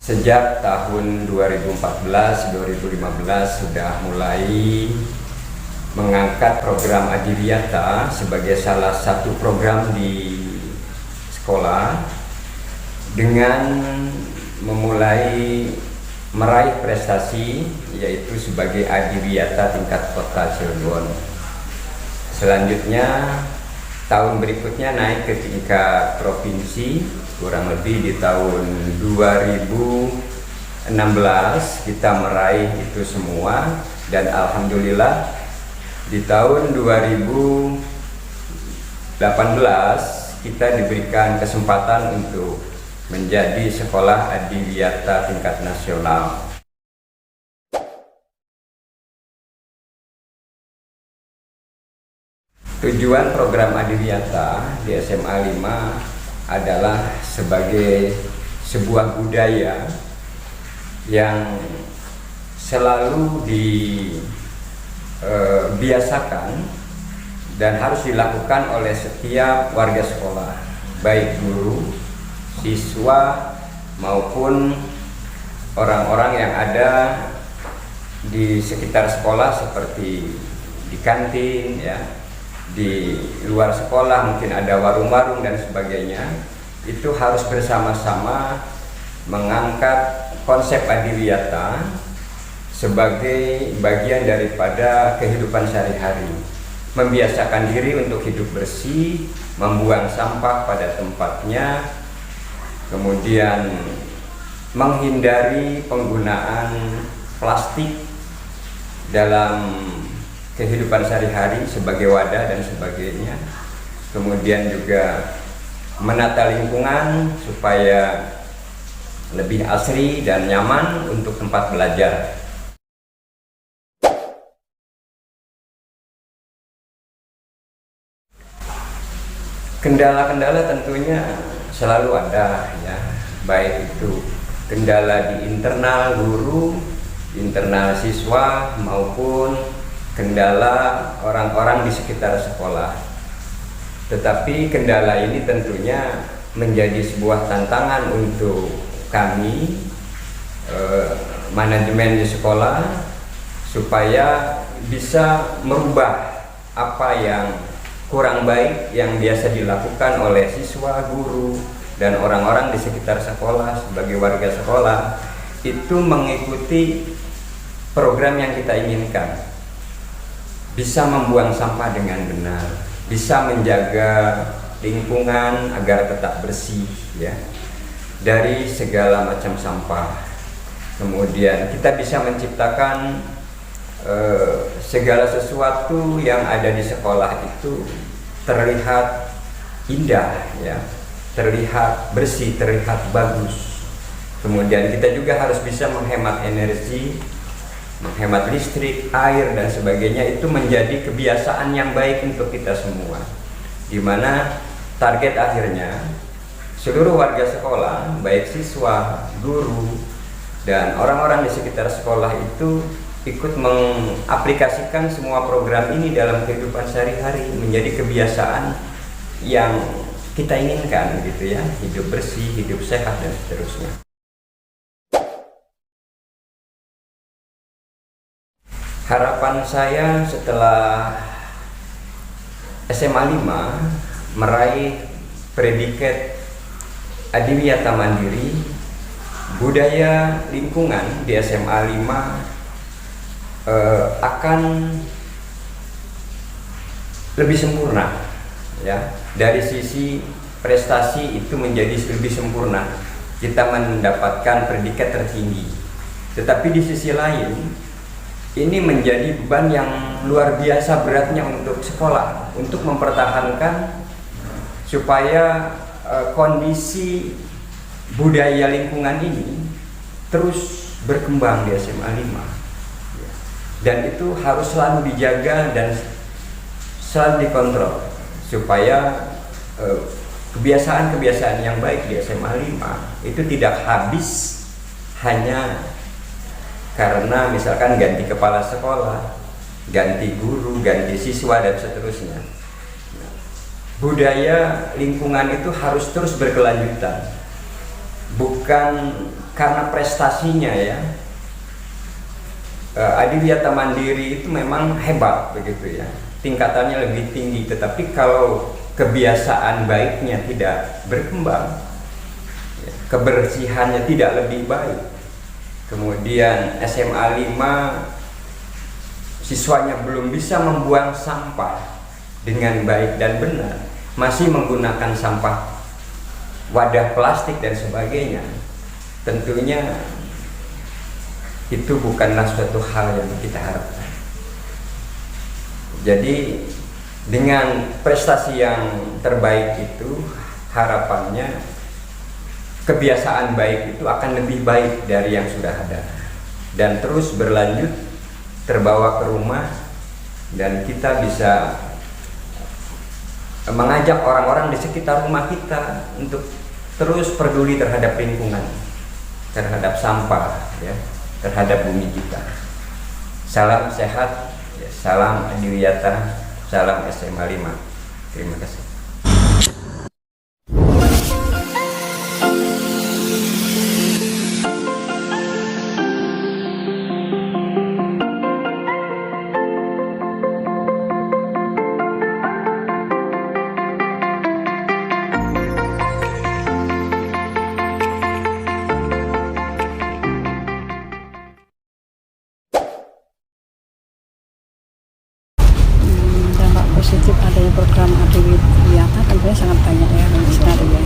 Sejak tahun 2014-2015 sudah mulai mengangkat program Adiwiyata sebagai salah satu program di sekolah dengan memulai meraih prestasi, yaitu sebagai Adiwiyata tingkat kota Cilegon. Selanjutnya tahun berikutnya naik ke tingkat provinsi, kurang lebih di tahun 2016 kita meraih itu semua, dan alhamdulillah di tahun 2018 kita diberikan kesempatan untuk menjadi sekolah Adiwiyata tingkat nasional. Tujuan program Adiwiyata di SMA 5 adalah sebagai sebuah budaya yang selalu dibiasakan dan harus dilakukan oleh setiap warga sekolah, baik guru, siswa, maupun orang-orang yang ada di sekitar sekolah seperti di kantin, ya, di luar sekolah mungkin ada warung-warung dan sebagainya. Itu harus bersama-sama mengangkat konsep Adiwiyata sebagai bagian daripada kehidupan sehari-hari, membiasakan diri untuk hidup bersih, membuang sampah pada tempatnya, kemudian menghindari penggunaan plastik dalam kehidupan sehari-hari sebagai wadah dan sebagainya. Kemudian juga menata lingkungan supaya lebih asri dan nyaman untuk tempat belajar. Kendala-kendala tentunya selalu ada, ya, baik itu kendala di internal guru, internal siswa, maupun kendala orang-orang di sekitar sekolah. Tetapi kendala ini tentunya menjadi sebuah tantangan untuk kami, manajemen di sekolah, supaya bisa merubah apa yang kurang baik yang biasa dilakukan oleh siswa, guru, dan orang-orang di sekitar sekolah sebagai warga sekolah, itu mengikuti program yang kita inginkan. Bisa membuang sampah dengan benar, bisa menjaga lingkungan agar tetap bersih, ya, dari segala macam sampah. Kemudian kita bisa menciptakan segala sesuatu yang ada di sekolah itu terlihat indah, ya, terlihat bersih, terlihat bagus. Kemudian kita juga harus bisa menghemat energi, menghemat listrik, air, dan sebagainya. Itu menjadi kebiasaan yang baik untuk kita semua, di mana target akhirnya seluruh warga sekolah, baik siswa, guru, dan orang-orang di sekitar sekolah itu ikut mengaplikasikan semua program ini dalam kehidupan sehari-hari, menjadi kebiasaan yang kita inginkan, gitu ya, hidup bersih, hidup sehat, dan seterusnya. Harapan saya setelah SMA 5 meraih predikat Adiwiyata Mandiri, budaya lingkungan di SMA 5 akan lebih sempurna, ya. Dari sisi prestasi itu menjadi lebih sempurna, kita mendapatkan predikat tertinggi. Tetapi di sisi lain, ini menjadi beban yang luar biasa beratnya untuk sekolah, untuk mempertahankan supaya kondisi budaya lingkungan ini terus berkembang di SMA 5. Dan itu harus selalu dijaga dan selalu dikontrol, supaya kebiasaan-kebiasaan yang baik di SMA 5 itu tidak habis hanya karena misalkan ganti kepala sekolah, ganti guru, ganti siswa, dan seterusnya. Budaya lingkungan itu harus terus berkelanjutan. bukan karena prestasinya ya. Adiwiyata Mandiri itu memang hebat begitu ya, tingkatannya lebih tinggi, tetapi kalau kebiasaan baiknya tidak berkembang, kebersihannya tidak lebih baik, kemudian SMA 5 siswanya belum bisa membuang sampah dengan baik dan benar, masih menggunakan sampah wadah plastik dan sebagainya, tentunya itu bukanlah suatu hal yang kita harapkan. Jadi dengan prestasi yang terbaik itu, harapannya kebiasaan baik itu akan lebih baik dari yang sudah ada dan terus berlanjut terbawa ke rumah, dan kita bisa mengajak orang-orang di sekitar rumah kita untuk terus peduli terhadap lingkungan, terhadap sampah ya, terhadap bumi kita. Salam sehat, ya, salam Adiwiyata, salam SMA 5. Terima kasih. Positif adanya program Adiwiyata tentunya sangat banyak ya sebenarnya ya.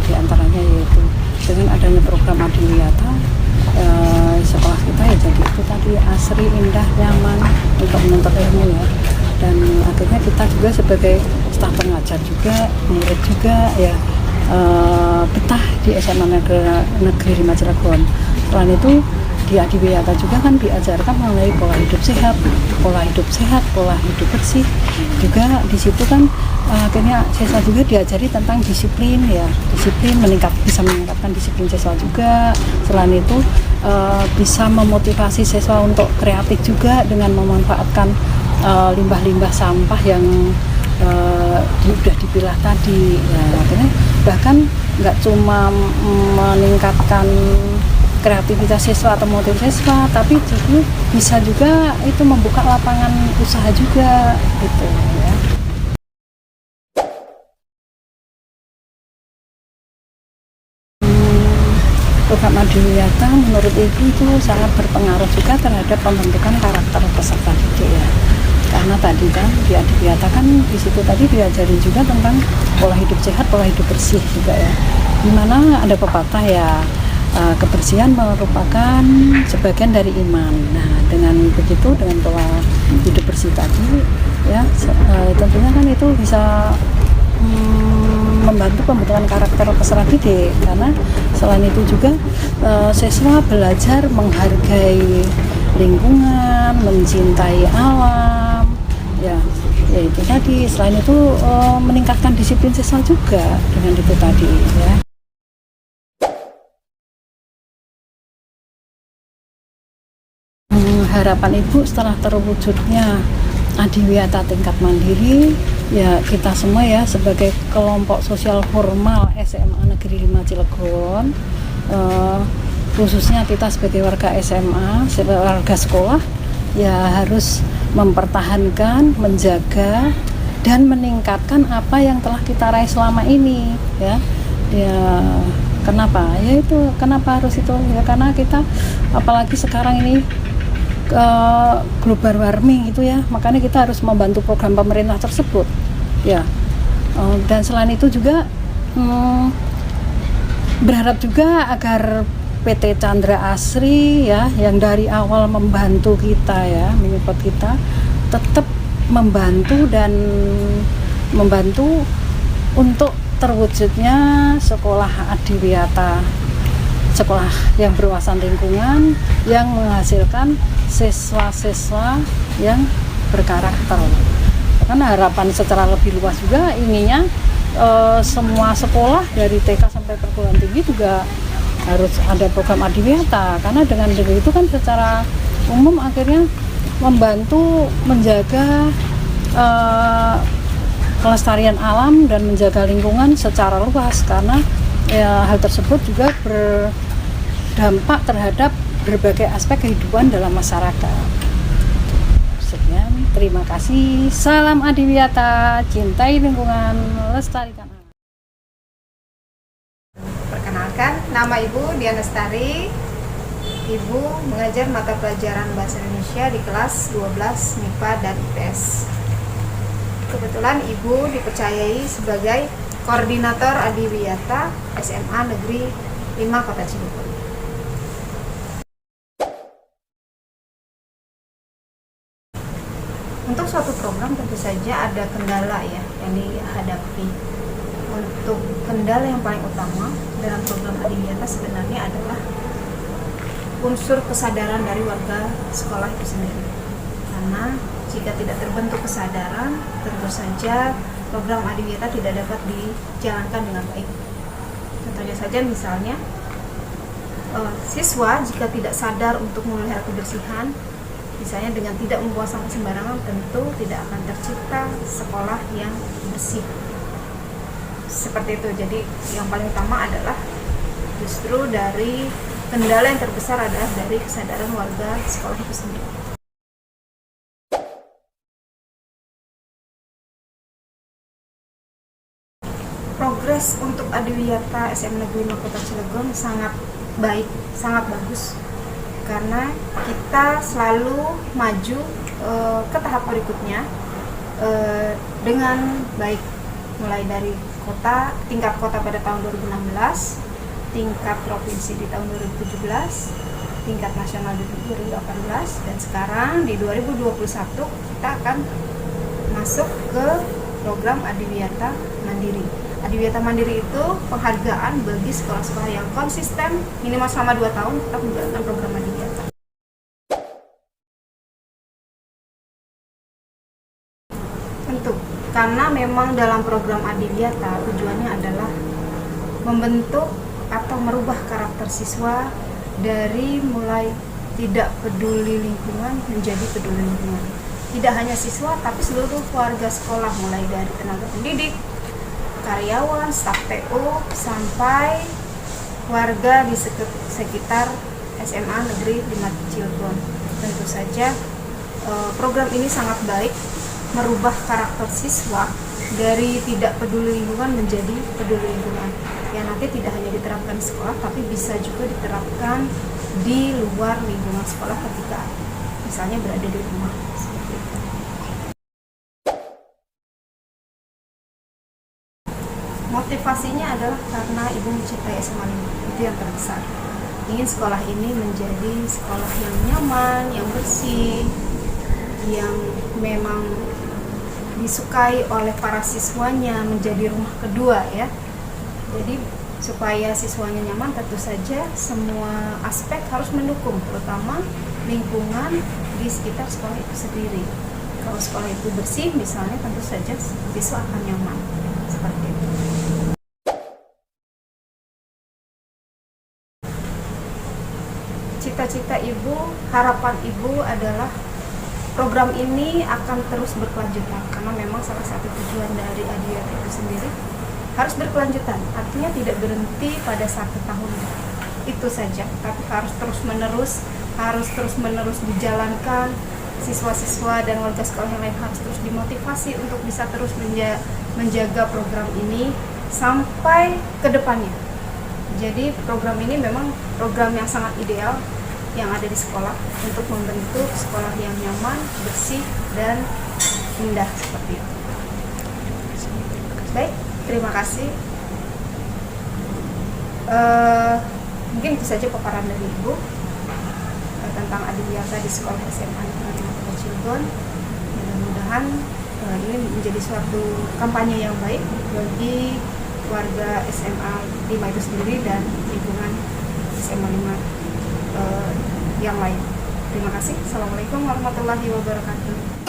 Di antaranya yaitu dengan adanya program Adiwiyata, sekolah kita ya jadi itu tadi asri, indah, nyaman untuk menuntut ilmu ya, dan akhirnya kita juga sebagai staf pengajar juga, murid juga ya, betah di SMA Negeri 5 Cilegon. Selain itu di Adiwiyata juga kan diajarkan mengenai pola hidup sehat, pola hidup bersih. Juga di situ kan akhirnya siswa juga diajari tentang disiplin ya, disiplin bisa meningkatkan disiplin siswa juga. Selain itu bisa memotivasi siswa untuk kreatif juga dengan memanfaatkan limbah-limbah sampah yang sudah dipilah tadi. Ya, akhirnya bahkan nggak cuma meningkatkan kreativitas siswa atau motif siswa, tapi juga bisa juga itu membuka lapangan usaha juga gitu ya. Program Adiwiyata menurut Ibu itu sangat berpengaruh juga terhadap pembentukan karakter peserta didik ya. Karena tadi kan di Adiwiyata kan di situ tadi diajarin juga tentang pola hidup sehat, pola hidup bersih juga ya. Dimana ada pepatah ya, kebersihan merupakan sebagian dari iman. Nah, dengan begitu, dengan pola hidup bersih tadi, ya tentunya kan itu bisa membantu pembentukan karakter peserta didik. Karena selain itu juga siswa belajar menghargai lingkungan, mencintai alam, ya itu tadi. Selain itu meningkatkan disiplin siswa juga dengan itu tadi, ya. Harapan Ibu setelah terwujudnya Adiwiyata tingkat mandiri, ya kita semua ya sebagai kelompok sosial formal SMA Negeri 5 Cilegon, khususnya kita sebagai warga SMA, sebagai warga sekolah, ya harus mempertahankan, menjaga, dan meningkatkan apa yang telah kita raih selama ini ya. Kenapa? Ya itu kenapa harus itu ya, karena kita apalagi sekarang ini global warming itu ya, makanya kita harus membantu program pemerintah tersebut ya. Dan selain itu juga berharap juga agar PT Chandra Asri ya, yang dari awal membantu kita ya, menyupport kita, tetap membantu untuk terwujudnya sekolah Adiwiyata, sekolah yang berwawasan lingkungan, yang menghasilkan siswa-siswa yang berkarakter. Karena harapan secara lebih luas juga ininya semua sekolah dari TK sampai perguruan tinggi juga harus ada program Adiwiyata, karena dengan begitu kan secara umum akhirnya membantu menjaga kelestarian alam dan menjaga lingkungan secara luas. Karena ya, hal tersebut juga berdampak terhadap berbagai aspek kehidupan dalam masyarakat. Sekian, terima kasih. Salam Adiwiyata, cintai lingkungan, lestarikan alam. Perkenalkan, nama Ibu Dian Lestari. Ibu mengajar mata pelajaran Bahasa Indonesia di kelas 12 MIPA dan IPS. Kebetulan Ibu dipercayai sebagai Koordinator Adiwiyata SMA Negeri 5 Kota Cilegon. Untuk suatu program tentu saja ada kendala ya yang dihadapi. Untuk kendala yang paling utama dalam program Adiwiyata sebenarnya adalah unsur kesadaran dari warga sekolah itu sendiri. Karena jika tidak terbentuk kesadaran, tentu saja program Adiwiyata tidak dapat dijalankan dengan baik. Contohnya saja misalnya, siswa jika tidak sadar untuk memelihara kebersihan, misalnya dengan tidak membuang sampah sembarangan, tentu tidak akan tercipta sekolah yang bersih. Seperti itu. Jadi yang paling utama adalah justru dari kendala yang terbesar adalah dari kesadaran warga sekolah itu sendiri. Progres untuk Adiwiyata SMA Negeri 5 Kota Cilegon sangat baik, sangat bagus. Karena kita selalu maju ke tahap berikutnya dengan baik, mulai dari tingkat kota pada tahun 2016, tingkat provinsi di tahun 2017, tingkat nasional di 2018, dan sekarang di 2021 kita akan masuk ke program Adiwiyata Mandiri. Adiwiyata Mandiri itu penghargaan bagi sekolah-sekolah yang konsisten minimal selama 2 tahun tetap menjalankan program Adiwiyata. Tentu, karena memang dalam program Adiwiyata tujuannya adalah membentuk atau merubah karakter siswa dari mulai tidak peduli lingkungan menjadi peduli lingkungan. Tidak hanya siswa, tapi seluruh warga sekolah, mulai dari tenaga pendidik, karyawan, staf TU, sampai warga di sekitar SMA Negeri 5 Cilegon. Tentu saja program ini sangat baik, merubah karakter siswa dari tidak peduli lingkungan menjadi peduli lingkungan, yang nanti tidak hanya diterapkan di sekolah tapi bisa juga diterapkan di luar lingkungan sekolah ketika misalnya berada di rumah. Seperti itu. Motivasinya adalah karena ibu mencintai SMA 5, itu yang terbesar. Ingin sekolah ini menjadi sekolah yang nyaman, yang bersih, yang memang disukai oleh para siswanya, menjadi rumah kedua ya. Jadi supaya siswanya nyaman, tentu saja semua aspek harus mendukung, terutama lingkungan di sekitar sekolah itu sendiri. Kalau sekolah itu bersih misalnya, tentu saja siswa akan nyaman. Seperti itu. Cita-cita ibu, harapan ibu adalah program ini akan terus berkelanjutan, karena memang salah satu tujuan dari Adiwiyata itu sendiri harus berkelanjutan, artinya tidak berhenti pada 1 tahun itu saja, tapi harus terus menerus dijalankan. Siswa-siswa dan warga sekolah yang lain harus terus dimotivasi untuk bisa terus menjaga program ini sampai ke depannya. Jadi program ini memang program yang sangat ideal yang ada di sekolah untuk membentuk sekolah yang nyaman, bersih, dan indah seperti itu. Baik, terima kasih. Mungkin itu saja paparan dari Ibu tentang Adiwiyata di sekolah SMA Negeri 5 Kota Cilegon. Mudah-mudahan ini menjadi suatu kampanye yang baik bagi warga SMA 5 itu sendiri dan lingkungan SMA 5 yang lain. Terima kasih. Assalamualaikum warahmatullahi wabarakatuh.